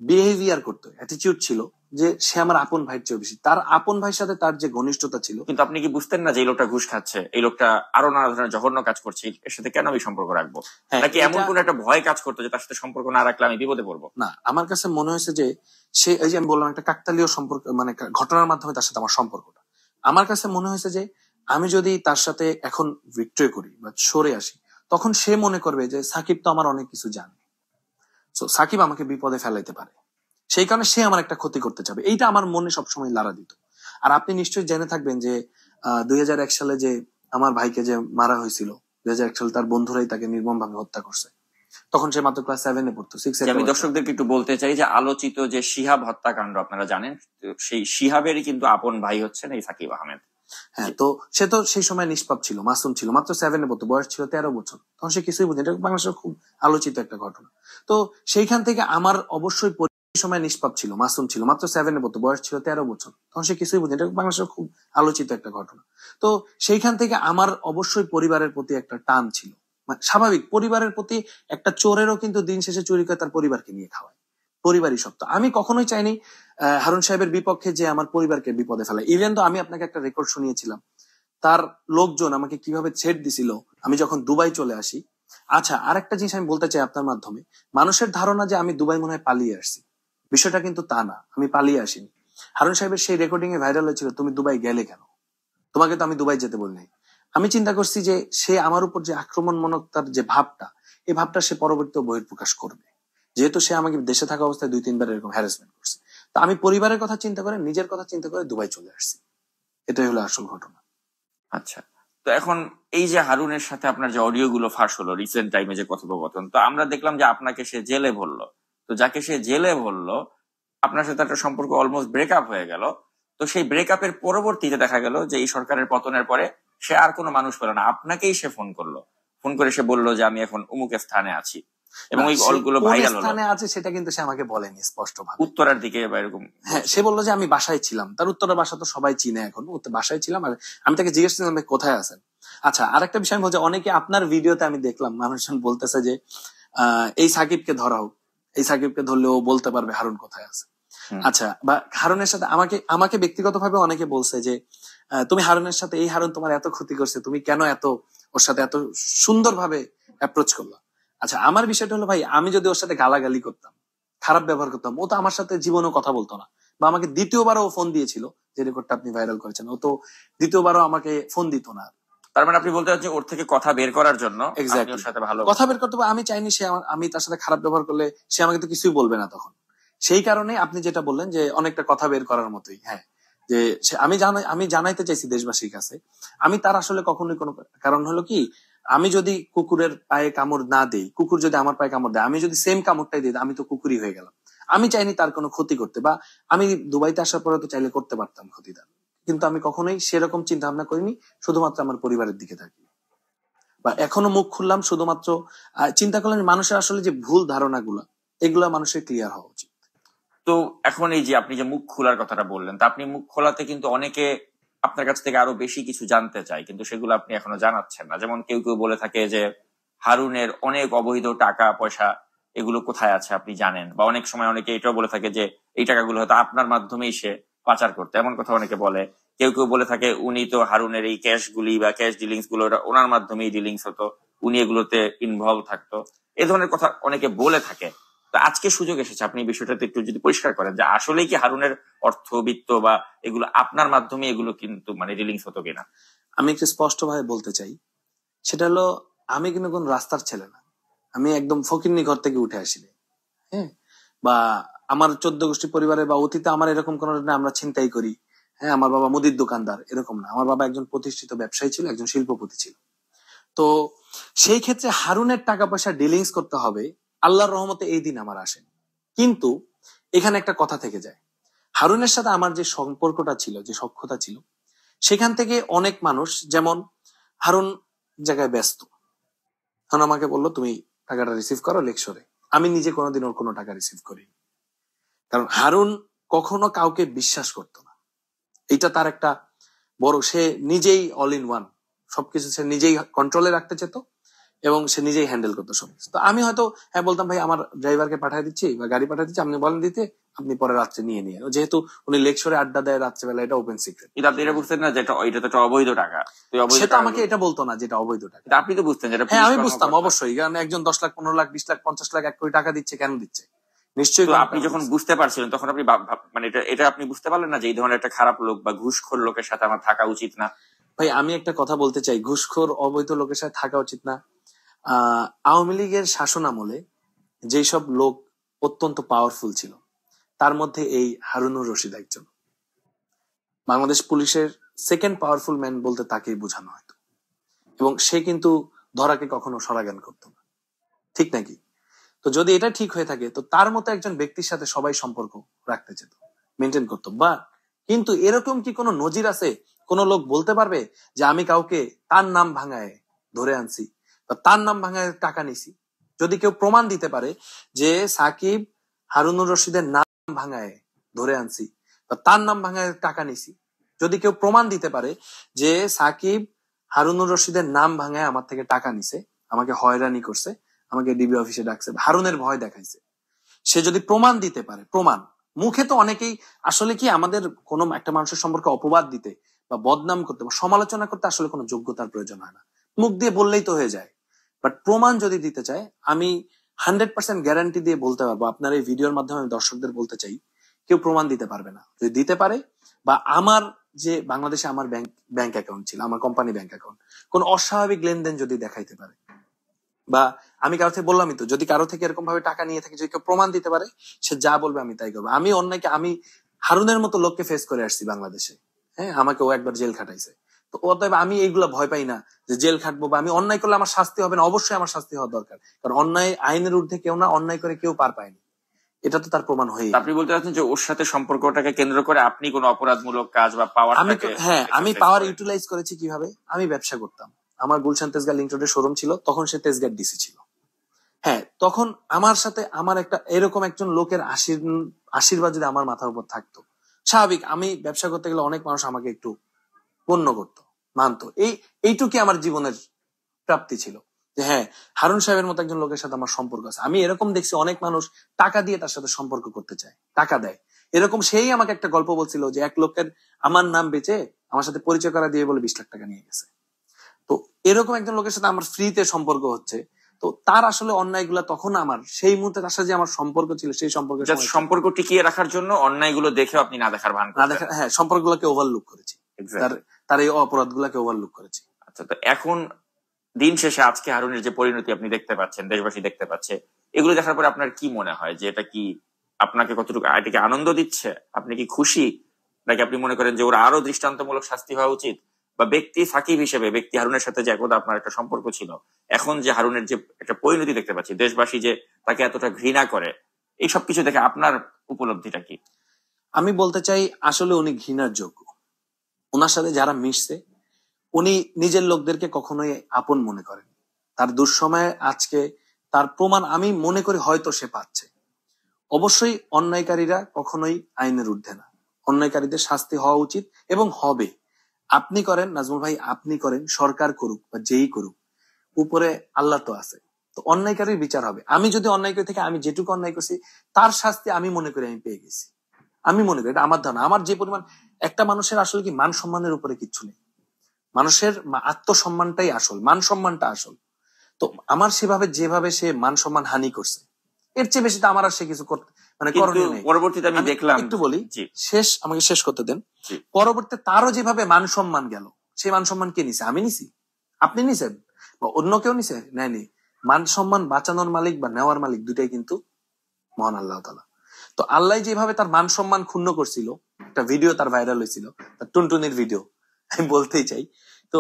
বিহেভিয়ার করতো, অ্যাটিটিউড ছিল যে সে আমার আপন ভাইয়ের চেয়ে বেশি। তার আপন ভাইয়ের সাথে তার যে ঘনিষ্ঠতা ছিল। কিন্তু আপনি কি বুঝতেন না যে এই লোকটা ঘুষ খাচ্ছে, এই লোকটা আরো নানা ধরনের জঘন্য কাজ করছে, এর সাথে কেন আমি সম্পর্ক রাখবো? নাকি এমন কোন একটা ভয় কাজ করতো যে তার সাথে সম্পর্ক না রাখলে আমি বিপদে পড়বো? না, আমার কাছে মনে হয়েছে যে সে, এই যে আমি বললাম একটা কাকতালীয় সম্পর্ক, মানে ঘটনার মাধ্যমে তার সাথে আমার সম্পর্কটা, আমার কাছে মনে হয়েছে যে আমি যদি তার সাথে এখন ভিক্টরি করি বা সরে আসি, তখন সে মনে করবে যে সাকিব তো আমার অনেক কিছু জানে, তো সাকিব আমাকে বিপদে ফেলাইতে পারে, সেই কারণে সে আমার একটা ক্ষতি করতে চাবে। এইটা আমার মনে সবসময় লাড়া দিত। আর আপনি নিশ্চয়ই জেনে থাকবেন যে 2001 সালে যে আমার ভাইকে যে মারা হয়েছিল, 2001 সালে তার বন্ধুরাই তাকে নির্মম ভাবে হত্যা করছে। তখন সে মাত্র ক্লাস 7-এ পড়তো, 6 আমি দর্শকদেরকে একটু বলতে চাই যে আলোচিত যে শিহাব হত্যাকাণ্ড আপনারা জানেন, সেই শিহাবেরই কিন্তু আপন ভাই হচ্ছেন এই সাকিব আহমেদ। হ্যাঁ, তো সে তো সেই সময় নিষ্পাপ ছিল, মাসুম ছিল, মাত্র 7-এ পড়তো, বয়স ছিল 13 বছর, তখন সে কিছুই বুঝে। এটা বাংলাদেশের খুব আলোচিত একটা ঘটনা। তো সেইখান থেকে আমার অবশ্যই সময় নিষ্পাপ ছিল, মাসুম ছিল, মাত্র 7-এ পড়তো, বয়স ছিল 13 বছর, তখন সে কিছুই বুঝে। এটা বাংলাদেশের খুব আলোচিত একটা ঘটনা। তো সেইখান থেকে আমার অবশ্যই পরিবারের প্রতি একটা টান ছিল। স্বাভাবিক, পরিবারের প্রতি একটা চোরেরও কিন্তু দিন শেষে চুরি করে তার পরিবারকে নিয়ে খাওয়ায়, পরিবারই সব। তো আমি কখনোই চাইনি হারুন সাহেবের বিপক্ষে যে আমার পরিবারকে বিপদে ফেলা। ইভেন তো আমি আপনাকে একটা রেকর্ড শুনিয়েছিলাম, তার লোকজন আমাকে কিভাবে ছেড় দিছিল আমি যখন দুবাই চলে আসি। আচ্ছা, আরেকটা জিনিস আমি বলতে চাই আপনার মাধ্যমে, মানুষের ধারণা যে আমি দুবাই মনে হয় পালিয়ে আসছি, বিষয়টা কিন্তু তা না, আমি পালিয়ে আসিনি। হারুন সাহেবের সেই রেকর্ডিং এ ভাইরাল হয়েছিল, তুমি দুবাই গেলে কেন, তোমাকে তো আমি দুবাই যেতে বলি নাই। আমি চিন্তা করছি যে সে আমার উপর যে আক্রমণমূলক তার যে ভাবটা, এই ভাবটা সে পরবর্তীতে বহিঃপ্রকাশ করবে, যেহেতু সে আমাকে দেশে থাকা অবস্থায় 2-3 বার এরকম হ্যারাসমেন্ট করছে। তো আমি পরিবারের কথা চিন্তা করে, নিজের কথা চিন্তা করে দুবাই চলে আসছি। এটাই হলো আসল ঘটনা। আচ্ছা, তো এখন এই যে হারুনের সাথে আপনার যে অডিও গুলো ফাঁস হলো রিসেন্ট টাইমে, যে কথোপকথন, তো আমরা দেখলাম যে আপনাকে সে জেলে ভরলো। তো যাকে সে জেলে ভরলো, আপনার সাথে একটা সম্পর্ক অলমোস্ট ব্রেকআপ হয়ে গেল। তো সেই ব্রেকআপের পরবর্তীতে দেখা গেল যে এই সরকারের পতনের পরে সে আর কোনো মানুষ পেল না, আপনাকেই সে ফোন করলো। ফোন করে সে বললো যে আমি এখন অমুক স্থানে আছি, এবং ওই কলগুলো ভাইরাল হলো। স্থানে আছে সেটা কিন্তু সে আমাকে বলেনি স্পষ্ট ভাবে, উত্তরার দিকে বা এরকম। হ্যাঁ, সে বললো যে আমি বাসায় ছিলাম। তার উত্তরের বাসা তো সবাই চিনে এখন, ও তো বাসায় ছিলাম। আর আমি তাকে জিজ্ঞেস করলাম কোথায় আছেন। আচ্ছা, আরেকটা বিষয় আমি বলছি, অনেকে আপনার ভিডিওতে আমি দেখলাম মানুষজন বলতেছে যে এই সাকিবকে ধরা হোক, এই সাকিবকে ধরলে ও বলতে পারবে হারুন কোথায় আছে। আচ্ছা, বা হারুনের সাথে আমাকে আমাকে ব্যক্তিগতভাবে অনেকে বলছে যে তুমি হারুনের সাথে, এই হারুন তোমার এত ক্ষতি করছে, তুমি কেন এত ওর সাথে এত সুন্দরভাবে অ্যাপ্রোচ করলা। আচ্ছা, আমার বিষয়টা হলো ভাই, আমি যদি ওর সাথে গালাগালি করতাম, খারাপ ব্যবহার করতাম, ও তো আমার সাথে জীবনেও কথা বলতো না। বা আমাকে দ্বিতীয়বারও ফোন দিয়েছিল, যে রেকর্ডটা আপনি ভাইরাল করেছেন, ও তো দ্বিতীয়বারও আমাকে ফোন দিত না। তার মানে আপনি বলতে চাচ্ছেন ওর থেকে কথা বের করার জন্য ওর সাথে ভালো কথা বের করতে, আমি চাইনি সে আমি তার সাথে খারাপ ব্যবহার করলে সে আমাকে তো কিছুই বলবে না তখন। সেই কারণে আপনি যেটা বললেন যে অনেকটা কথা বের করার মতোই, হ্যাঁ, যে আমি জানাইতে চাইছি দেশবাসীর কাছে, আমি তার আসলে কখনোই কোনো কারণ হলো কি, আমি যদি কুকুরের পায়ে কামড় না দেই, কুকুর যদি আমার পায়ে কামড় দেয়, আমি যদি সেম কামড়টাই দিই, আমি তো কুকুরই হয়ে গেলাম। আমি চাইনি তার কোনো ক্ষতি করতে, বা আমি দুবাইতে আসার পরে তো চাইলে করতে পারতাম ক্ষতিটা, কিন্তু আমি কখনোই সেরকম চিন্তা ভাবনা করিনি। শুধুমাত্র আমার পরিবারের দিকে থাকি, বা এখনো মুখ খুললাম শুধুমাত্র চিন্তা করলেন মানুষের আসলে যে ভুল ধারণাগুলো, এগুলা মানুষের ক্লিয়ার হওয়া উচিত। তো এখন এই যে আপনি যে মুখ খোলার কথাটা বললেন, তা আপনি মুখ খোলাতে কিন্তু অনেকে আপনার কাছ থেকে আরো বেশি কিছু জানতে চায়, কিন্তু সেগুলো আপনি এখনো জানাচ্ছেন না। যেমন কেউ কেউ বলে থাকে যে হারুনের অনেক অবৈধ টাকা পয়সা, এগুলো কোথায় আছে আপনি জানেন, বা অনেক সময় অনেকে এটাও বলে থাকে যে এই টাকাগুলো হয়তো আপনার মাধ্যমেই সে পাচার করতে, এমন কথা অনেকে বলে। কেউ কেউ বলে থাকে উনি তো হারুনের এই ক্যাশ গুলি বা ক্যাশ ডিলিংস গুলো ওনার মাধ্যমেই ডিলিংস হতো, উনি এগুলোতে ইনভলভ থাকতো, এ ধরনের কথা অনেকে বলে থাকে। তো আজকে সুযোগ এসেছে, আপনি এই বিষয়টাতে একটু যদি পরিষ্কার করেন যে আসলেই কি হারুনের অর্থবিত্ত বা এগুলো আপনার মাধ্যমে এগুলো কিন্তু মানে ডিলিংস হতো কিনা। আমি একটু স্পষ্ট ভাবে বলতে চাই, সেটা হলো আমি কিন্তু কোন রাস্তার ছেলে না, আমি একদম ফকিন্নি ঘর থেকে উঠে আসিনি, হ্যাঁ, বা আমার 14 গোষ্ঠী পরিবারে বা অতীতে আমার এরকম কোন আমরা ছিনতাই করি, হ্যাঁ, আমার বাবা মুদির দোকানদার, এরকম না। আমার বাবা একজন প্রতিষ্ঠিত ব্যবসায়ী ছিল, একজন শিল্পপতি ছিল। তো সেই ক্ষেত্রে হারুনের টাকা পয়সা ডিলিংস করতে হবে, আল্লাহর রহমতে এই দিন আমার আসে। কিন্তু এখানে একটা কথা থেকে যায়, হারুনের সাথে আমার যে সম্পর্কটা ছিল, যে সখ্যতা ছিল, সেখান থেকে অনেক মানুষ, যেমন হারুন জায়গায় ব্যস্ত, এখন আমাকে বললো তুমি টাকাটা রিসিভ করো লেকশরে। আমি নিজে কোনোদিন ওর কোনো টাকা রিসিভ করিনি, কারণ হারুন কখনো কাউকে বিশ্বাস করতো না। এটা তার একটা বড়, সে নিজেই অল ইন ওয়ান, সবকিছু সে নিজেই কন্ট্রোলে রাখতে চেত এবং সে নিজেই হ্যান্ডেল করতো সবকিছু। তো আমি হয়তো হ্যাঁ বলতাম, ভাই আমার ড্রাইভারকে পাঠিয়ে দিচ্ছি বা গাড়ি পাঠিয়ে দিচ্ছি, আপনি বলেন দিতে, আপনি পরে রাত্রে নিয়ে নিয়ে, যেহেতু উনি লেকশরে আড্ডা দেয় রাত্রেবেলা, এটা ওপেন সিক্রেট। আপনি এটা বুঝতেন না যে এটা তো একটা অবৈধ টাকা? সেটা আমাকে এটা বলতো না যেটা অবৈধ টাকা। আপনি তো বুঝতেন যেটা? হ্যাঁ, আমি বুঝতাম অবশ্যই, কারণ একজন 10 লাখ 15 লাখ 20 লাখ 50 লাখ 1 কোটি টাকা দিচ্ছে, কেন দিচ্ছে নিশ্চয়ই। তো আপনি যখন বুঝতে পারছিলেন তখন আপনি মানে এটা আপনি বুঝতে পারলেন না যে এই ধরনের একটা খারাপ লোক বা ঘুষখোর লোকের সাথে আমার থাকা উচিত না? ভাই আমি একটা কথা বলতে চাই, ঘুষখোর অবৈধ লোকের সাথে থাকা উচিত না। আওয়ামী লীগের শাসন আমলে যেসব লোক অত্যন্ত পাওয়ারফুল ছিল, তার মধ্যে এই হারুনুর রশিদ একজন। বাংলাদেশ পুলিশের সেকেন্ড পাওয়ারফুল ম্যান বলতে তাকেই বোঝানো হয়তো, এবং সে কিন্তু ধরাকে কখনো সরাজ্ঞান করতো না, ঠিক নাকি? তো যদি এটা ঠিক হয়ে থাকে তো তার মতো একজন ব্যক্তির সাথে সবাই সম্পর্ক রাখতে যেত, মেনটেন করতো। বা কিন্তু এরকম কি কোনো নজির আছে? কোন লোক বলতে পারবে যে আমি কাউকে তার নাম ভাঙায় ধরে আনছি বা তার নাম ভাঙায় টাকা নিছি? যদি কেউ প্রমাণ দিতে পারে যে সাকিব হারুনুর রশিদের নাম ভাঙায় ধরে আনছি বা তার নাম ভাঙায় টাকা নিছি, যদি কেউ প্রমাণ দিতে পারে যে সাকিব হারুনুর রশিদের নাম ভাঙায় আমার থেকে টাকা নিছে, আমাকে হয়রানি করছে, আমাকে ডিবি অফিসে ডাকছে, হারুনের ভয় দেখাইছে, সে যদি প্রমাণ দিতে পারে, প্রমাণ মুখে তো অনেকেই আসলে কি আমাদের কোনো একটা মানুষের সম্পর্কে অপবাদ দিতে বা বদনাম করতে বা সমালোচনা করতে আসলে কোনো যোগ্যতার প্রয়োজন হয় না, মুখ দিয়ে বললেই তো হয়ে যায়। বাট প্রমাণ যদি দিতে চায়, আমি 100% গ্যারান্টি দিয়ে বলতে পারবো, আপনার এই ভিডিওর মাধ্যমে আমি দর্শকদের বলতে চাই, কেউ প্রমাণ দিতে পারবে না। যদি দিতে পারে বা আমার যে বাংলাদেশে আমার ব্যাংক অ্যাকাউন্ট ছিল, আমার কোম্পানি ব্যাংক অ্যাকাউন্ট, কোন অস্বাভাবিক লেনদেন যদি দেখাইতে পারে, বা আমি কারো থেকে বললামই তো, যদি কারো থেকে এরকম ভাবে টাকা নিয়ে থাকে, যদি কেউ প্রমাণ দিতে পারে, সে যা বলবে আমি তাই করবো। আমি অন্যায়কে, আমি হারুনের মতো লোককে ফেস করে আসছি বাংলাদেশে, হ্যাঁ, আমাকে ও একবার জেল খাটাইছে। তো অতএব আমি এইগুলা ভয় পাই না যে জেল খাটবো বা আমি অন্যায় করলে আমার শাস্তি হবে না, অবশ্যই আমার শাস্তি হওয়া দরকার, কারণ অন্যায় আইনের ঊর্ধ্বে কেউ না, অন্যায় করে কেউ পার পায়নি, এটা তো তার প্রমাণ হয়ে। আপনি বলতে চাচ্ছেন যে ওর সাথে সম্পর্কটাকে কেন্দ্র করে আপনি কোনো অপরাধমূলক কাজ বা পাওয়ার, হ্যাঁ, আমি পাওয়ার ইউটিলাইজ করেছি কিভাবে? আমি ব্যবসা করতাম, আমার গুলশান তেজগাঁ লিংক রোডে শোরুম ছিল, তখন সে তেজগাঁর ডিসি ছিল। হ্যাঁ, তখন আমার সাথে আমার একটা এরকম একজন লোকের আশীর্বাদ যদি আমার মাথার উপর থাকতো, স্বাভাবিক আমি ব্যবসা করতে গেলে অনেক মানুষ আমাকে একটু গণ্য করতো, মানতো, এইটুকু আমার জীবনের প্রাপ্তি ছিল যে হ্যাঁ, হারুন সাহেবের মতো একজন লোকের সাথে আমার সম্পর্ক আছে। আমি এরকম দেখছি অনেক মানুষ টাকা দিয়ে তার সাথে সম্পর্ক করতে চায়, টাকা দেয়। এরকম সেই আমাকে একটা গল্প বলছিল যে এক লোকের আমার নাম বেচে আমার সাথে পরিচয় করা দিয়ে বলে 20 লাখ টাকা নিয়ে গেছে। তো এরকম একজন লোকের সাথে আমার ফ্রিতে সম্পর্ক হচ্ছে, তো তার আসলে অন্যায়গুলো তখন আমার সেই মুহূর্তে তার সাথে যে আমার সম্পর্ক ছিল, সেই সম্পর্ক টিকিয়ে রাখার জন্য অন্যায়গুলো দেখে আপনি না দেখার ভান না দেখা, হ্যাঁ, সম্পর্কগুলোকে ওভারলুক করেছি, তার এই অপরাধগুলোকে ওভারলুক করেছি। আচ্ছা, তো এখন দিন শেষে আজকে হারুনের যে পরিণতি আপনি দেখতে পাচ্ছেন, দেশবাসী দেখতে পাচ্ছে, এগুলো দেখার পরে আপনার কি মনে হয় যে এটা কি আপনাকে কতটুকু, এটাকে আনন্দ দিচ্ছে? আপনি কি খুশি, নাকি আপনি মনে করেন যে ওরা আরো দৃষ্টান্তমূলক শাস্তি হওয়া উচিত? বা ব্যক্তি সাকিব হিসেবে, ব্যক্তি হারুনের সাথে যে একদা আপনার একটা সম্পর্ক ছিল, এখন যে হারুনের যে একটা পরিণতি দেখতে পাচ্ছি, দেশবাসী যে তাকে এতটা ঘৃণা করে, এই সবকিছু দেখে আপনার উপলব্ধিটা কি? আমি বলতে চাই আসলে উনি ঘৃণার যোগ্য। ওনার সাথে যারা মিশছে, উনি নিজের লোকদেরকে কখনোই আপন মনে করেন। তার দুঃসময়ে আজকে তার প্রমাণ আমি মনে করি হয়তো সে পাচ্ছে। অবশ্যই অন্যায়কারীরা কখনোই আইনের ঊর্ধ্বে না, অন্যায়কারীদের শাস্তি হওয়া উচিত এবং হবে। আপনি করেন নাজমুল ভাই, আপনি করেন, সরকার করুক বা যেই করুক, উপরে আল্লাহ তো আছে, তো অন্যায়কারীর বিচার হবে। আমি যদি অন্যায় করে থেকে, আমি যেটুকু অন্যায় করছি তার শাস্তি আমি মনে করি আমি পেয়ে গেছি। আমি মনে করি এটা আমার ধারণা। আমার যে পরিমাণ, একটা মানুষের আসলে কি মান সম্মানের উপরে কিচ্ছু নেই, মানুষের আত্মসম্মানটাই আসল, মান সম্মানটা আসল। তো আমার সেভাবে যেভাবে সে মান সম্মান হানি করছে, এর চেয়ে বেশি তো আমার আর সে কিছু করতে মানে করণীয় নেই। পরবর্তীতে আমি দেখলাম, একটু বলি, আমাকে শেষ করতে দেন। পরবর্তীতে তারও যেভাবে মান সম্মান গেল, সেই মান সম্মান কে নিছে? আমি নিছি? আপনি নিছেন? বা অন্য কেউ নিছে? নেয়নি। মান সম্মান বাঁচানোর মালিক বা নেওয়ার মালিক দুটাই কিন্তু মহান আল্লাহ তাআলা। তো আল্লাহ যেভাবে তার মান সম্মান ক্ষুণ্ণ করছিল, একটা ভিডিও তার ভাইরাল হয়েছিল, তার টুনটুনির ভিডিও, আমি বলতেই চাই, তো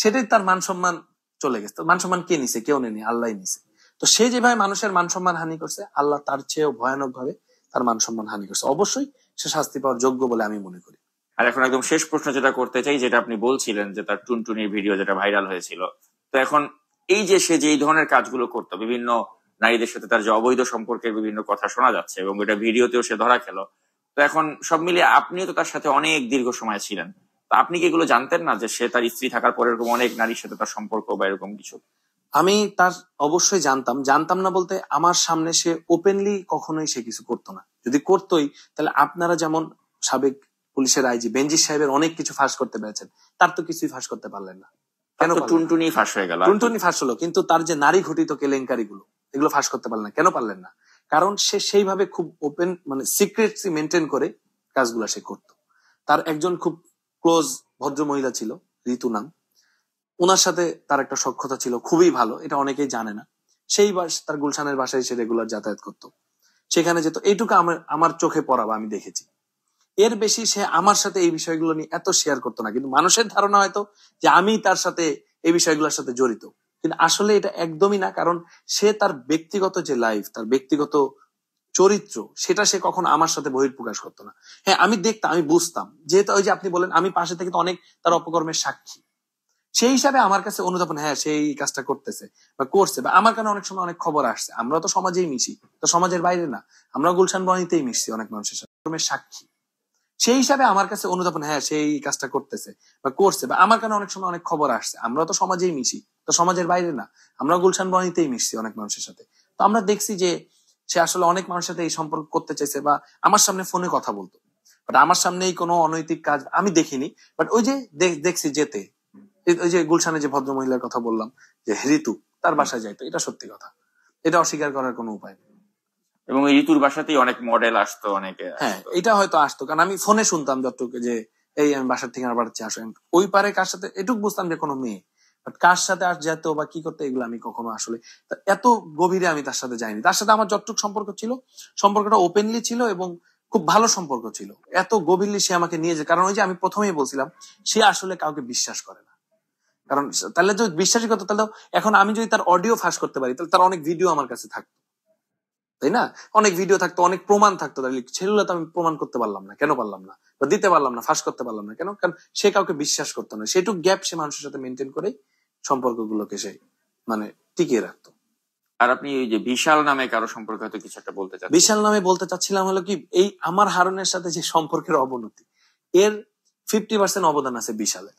সেটাই তার মান সম্মান চলে গেছে। মান সম্মান কে নিছে? কেউ নেই, আল্লাহ নিছে। তো সে যেভাবে মানুষের মান সম্মান হানি করছে, আল্লাহ তার চেয়েও ভয়ানক ভাবে তার মান সম্মান হানি করছে। অবশ্যই সে শাস্তি পাওয়ার যোগ্য বলে আমি মনে করি। আর এখন একদম শেষ প্রশ্ন যেটা করতে চাই, যেটা আপনি বলছিলেন যে তার টুনটুনির ভিডিও যেটা ভাইরাল হয়েছিল, তো এখন এই যে সে যে এই ধরনের কাজগুলো করতো, বিভিন্ন নারীদের সাথে তার যে অবৈধ সম্পর্কের বিভিন্ন কথা শোনা যাচ্ছে এবং এটা ভিডিওতেও সে ধরা খেলো, তো এখন সব মিলিয়ে আপনিও তো তার সাথে অনেক দীর্ঘ সময় ছিলেন, তো আপনি কি এগুলো জানতেন না যে সে তার স্ত্রী থাকার পরে এরকম অনেক নারীর সাথে তার সম্পর্ক বা এরকম কিছু? আমি তার অবশ্যই জানতাম না বলতে, আমার সামনে সে ওপেনলি কখনোই সে কিছু করতো না। যদি করতোই তাহলে আপনারা যেমন সাবেক পুলিশের আইজি বেনজির সাহেবের অনেক কিছু ফাঁস করতে পেরেছেন, তার তো কিছুই ফাঁস করতে পারলেন না। কেন? টুনটুনি ফাঁস হয়ে গেল। টুনটুনি ফাঁস হলো, কিন্তু তার যে নারী ঘটিত কেলেঙ্কারি গুলো, এগুলো ফাঁস করতে পারলেন না। কেন পারলেন না? কারণ সে সেইভাবে খুব ওপেন, মানে সিক্রেটসি মেনটেন করে কাজগুলো সে করতো। তার একজন খুব ক্লোজ ভদ্র মহিলা ছিল, ঋতু নাম, ওনার সাথে তার একটা সখ্যতা ছিল খুবই ভালো, এটা অনেকেই জানে না। সেই তার গুলশানের বাসায় সে রেগুলার যাতায়াত করতো, সেখানে যেত। এইটুকু আমার চোখে পড়াবা আমি দেখেছি। এর বেশি সে আমার সাথে এই বিষয়গুলো নিয়ে এত শেয়ার করতো না, কিন্তু মানুষের ধারণা হয়তো যে আমি তার সাথে এই বিষয়গুলোর সাথে জড়িত। কিন্তু আসলে এটা একদমই না, কারণ সে তার ব্যক্তিগত যে লাইফ, তার ব্যক্তিগত চরিত্র, সেটা সে কখনো আমার সাথে বহিঃপ্রকাশ করতো না। হ্যাঁ, আমি দেখতাম, আমি বুঝতাম, যেহেতু ওই যে আপনি বলেন আমি পাশে থেকে তো অনেক তার অপকর্মের সাক্ষী, সেই হিসাবে আমার কাছে অনুধাবন, হ্যাঁ সেই কাজটা করতেছে বা করছে, বা আমার কাছে অনেক সময় অনেক খবর আসছে। আমরা তো সমাজেই মিশি, তো সমাজের বাইরে না, আমরা গুলশান বনানীতেই মিশছি অনেক মানুষের সাথে, কর্মের সাক্ষী, সেই হিসাবে আমার কাছে অনুধাবন, হ্যাঁ সেই কাজটা করতেছে বা করছে, বা আমার কাছে অনেক সময় অনেক খবর আসছে। আমরা তো সমাজেই মিশি, তো সমাজের বাইরে না, আমরা গুলশান বনানীতেই মিশছি অনেক মানুষের সাথে। তো আমরা দেখছি যে সে আসলে অনেক মানুষের সাথে এই সম্পর্ক করতে চাইছে, বা আমার সামনে ফোনে কথা বলতো, বাট আমার সামনেই কোনো অনৈতিক কাজ আমি দেখিনি। বাট ওই যে দেখছি যেতে, ওই যে গুলশানে যে ভদ্র মহিলার কথা বললাম, যে ঋতু, তার বাসায় যাইতো, এটা সত্যি কথা, এটা অস্বীকার করার কোনো উপায় নেই। এবং এই ঋতুর বাসাতেই অনেক মডেল আসতো, অনেকে হ্যাঁ, আসতো। এটা হয়তো আসতো, কারণ আমি ফোনে শুনতাম যতটুকু, যে এই আমি বাসার ঠিকানা পাঠাচ্ছি আসো। ওই পারে কার সাথে এটুকু বুঝতাম যে কোনো মেয়ে, বাট কার সাথে আর যেত বা কি করতে, এগুলো আমি কখনো আসলে এত গভীরে আমি তার সাথে যাইনি। তার সাথে আমার যতটুকু সম্পর্ক ছিল, সম্পর্কটা ওপেনলি ছিল এবং খুব ভালো সম্পর্ক ছিল। এত গভীরলি সে আমাকে নিয়ে যায়, কারণ ওই যে আমি প্রথমেই বলছিলাম, সে আসলে কাউকে বিশ্বাস করে না। কারণ তাহলে যদি বিশ্বাসই করতো, তাহলে এখন আমি যদি তার অডিও ফাঁস করতে পারি, তাহলে তার অনেক ভিডিও আমার কাছে থাকতো, তাই না? অনেক ভিডিও থাকতো, অনেক প্রমাণ থাকতো, তাহলে সেগুলো তো আমি প্রমাণ করতে পারলাম না, কেন পারলাম না, বা দিতে পারলাম না, ফাঁস করতে পারলাম না কেন? কারণ সে কাউকে বিশ্বাস করতো না। সেটুক গ্যাপ সে মানুষের সাথে মেনটেন করে সম্পর্কগুলোকে সে মানে টিকিয়ে রাখতো। আর আপনি ওই যে বিশাল নামে কারো সম্পর্কে হয়তো কিছু একটা বলতে চাচ্ছেন। বিশাল নামে বলতে চাচ্ছিলাম হলো কি, এই আমার হারুনের সাথে যে সম্পর্কের অবনতি, এর 50% অবদান আছে বিশালের,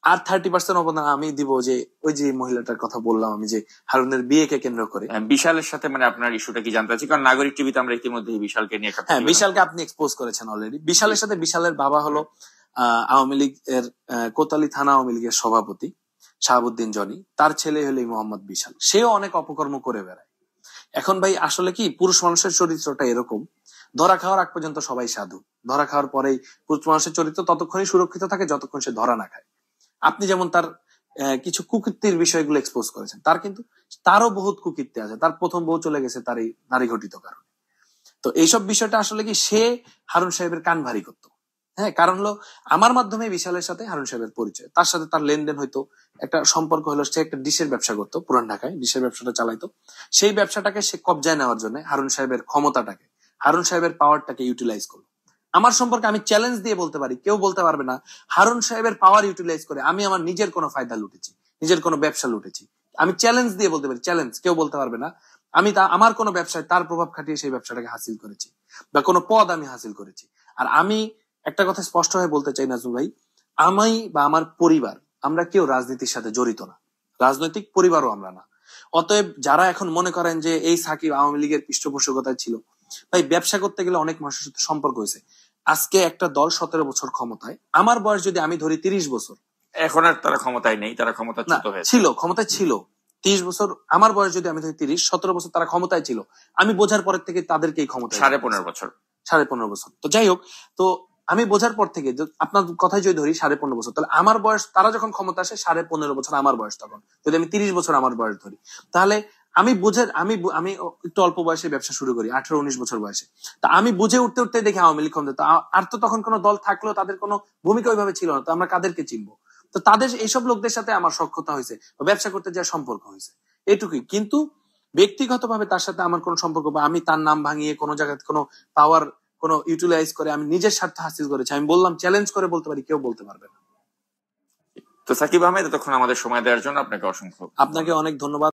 আর 30% অবদান আমি দিব যে ওই যে মহিলাটার কথা বললাম আমি, যে হারুনের বিয়েকে কেন্দ্র করে। বিশালের সাথে মানে আপনার ইস্যুটা কি জানতে চাচ্ছি, কারণ নাগরিক টিভিতে আমরা ইতিমধ্যে বিশালকে নিয়ে একটা হ্যাঁ, প্রতিবেদন বিশালকে আপনি এক্সপোজ করেছেন অলরেডি। বিশালের সাথে, বিশালের বাবা হলো আওয়ামী লীগ এর কোতোয়ালি থানা আওয়ামী লীগের সভাপতি শাহাবুদ্দিন জনি, তার ছেলে হলো এই মোহাম্মদ বিশাল। সেও অনেক অপকর্ম করে বেড়ায়। এখন ভাই আসলে কি, পুরুষ মানুষের চরিত্রটা এরকম, ধরা খাওয়ার আগ পর্যন্ত সবাই সাধু, ধরা খাওয়ার পরেই পুরুষ মানুষের চরিত্র ততক্ষণই সুরক্ষিত থাকে যতক্ষণ সে ধরা না খায়। আপনি যেমন তার কিছু কুকীর্তির বিষয়গুলো এক্সপোজ করেছেন, তার কিন্তু তারও বহুত কুকীর্তি আছে। তার প্রথম বউ চলে গেছে তার এই নারী ঘটিত কারণে। তো এইসব বিষয়টা আসলে কি, সে হারুন সাহেবের কান ভারী করতো। হ্যাঁ, কারণ হলো আমার মাধ্যমে বিশালের সাথে হারুন সাহেবের পরিচয়, তার সাথে তার লেনদেন হইতো, একটা সম্পর্ক হলো। সে একটা ডিশের ব্যবসা করতো পুরান ঢাকায়, ডিশের ব্যবসাটা চালাইতো। সেই ব্যবসাটাকে সে কবজায় নেওয়ার জন্য হারুন সাহেবের ক্ষমতাটাকে, হারুন সাহেবের পাওয়ারটাকে ইউটিলাইজ করলো। আমার সম্পর্কে আমি চ্যালেঞ্জ দিয়ে বলতে পারি, কেউ বলতে পারবে না হারুন সাহেবের পাওয়ার ইউটিলাইজ করে আমি আমার নিজের কোনো ফায়দা লুটেছি, নিজের কোনো ব্যবসা লুটেছি। আমি চ্যালেঞ্জ দিয়ে বলতে পারি, চ্যালেঞ্জ, কেউ বলতে পারবে না আমি আমার কোনো ব্যবসায় তার প্রভাব খাটিয়ে সেই ব্যবসাটাকে হাসিল করেছি, বা কোনো পদ আমি হাসিল করেছি। আর আমি একটা কথা স্পষ্ট হয়ে বলতে চাই নাজমুল ভাই, আমি বা আমার পরিবার, আমরা কেউ রাজনীতির সাথে জড়িত না, রাজনৈতিক পরিবারও আমরা না। অতএব যারা এখন মনে করেন যে এই সাকিব আওয়ামী লীগের পৃষ্ঠপোষকতায় ছিল, ভাই ব্যবসা করতে গেলে অনেক মানুষের সাথে সম্পর্ক হয়েছে। আজকে একটা দল 17 বছর ক্ষমতায়, আমার বয়স যদি আমি ধরি 30 বছর, এখন আর তারা ক্ষমতায় নেই, তারা ক্ষমতাচ্যুত হয়েছে। ছিল, ক্ষমতায় ছিল 30 বছর, আমার বয়স যদি আমি ধরি 30, 17 বছর তারা ক্ষমতায় ছিল। আমি বোঝার পরের থেকে তাদেরকে এই ক্ষমতায় 15.5 বছর, 15.5 বছর। তো যাই হোক, তো আমি বোঝার পর থেকে, আপনার কথাই যদি ধরি 15.5 বছর, তাহলে আমার বয়স, তারা যখন ক্ষমতা আসে 15.5 বছর আমার বয়স, তখন যদি আমি 30 বছর আমার বয়স ধরি, তাহলে আমি আমি একটু অল্প বয়সে ব্যবসা শুরু করি, 18-19 বছর বয়সে। তা আমি বুঝে উঠতে উঠতে দেখি আওয়ামী লীগ ক্ষমতা, আর তো তখন কোনো দল থাকলেও তাদের কোনো ভূমিকা ওইভাবে ছিল না, তো আমরা কাদেরকে চিনবো? তো তাদের এইসব লোকদের সাথে আমার সখ্যতা হয়েছে, ব্যবসা করতে যাওয়ার সম্পর্ক হয়েছে, এটুকুই। কিন্তু ব্যক্তিগতভাবে তার সাথে আমার কোনো সম্পর্ক, বা আমি তার নাম ভাঙিয়ে কোনো জায়গায় কোনো পাওয়ার কোনো ইউটিলাইজ করে আমি নিজের স্বার্থ হাসিল করেছি, আমি বললাম, চ্যালেঞ্জ করে বলতে পারি, কেউ বলতে পারবে না। তো সাকিব আহমেদ, এতক্ষণ আমাদের সময় দেওয়ার জন্য আপনাকে অসংখ্য আপনাকে অনেক ধন্যবাদ।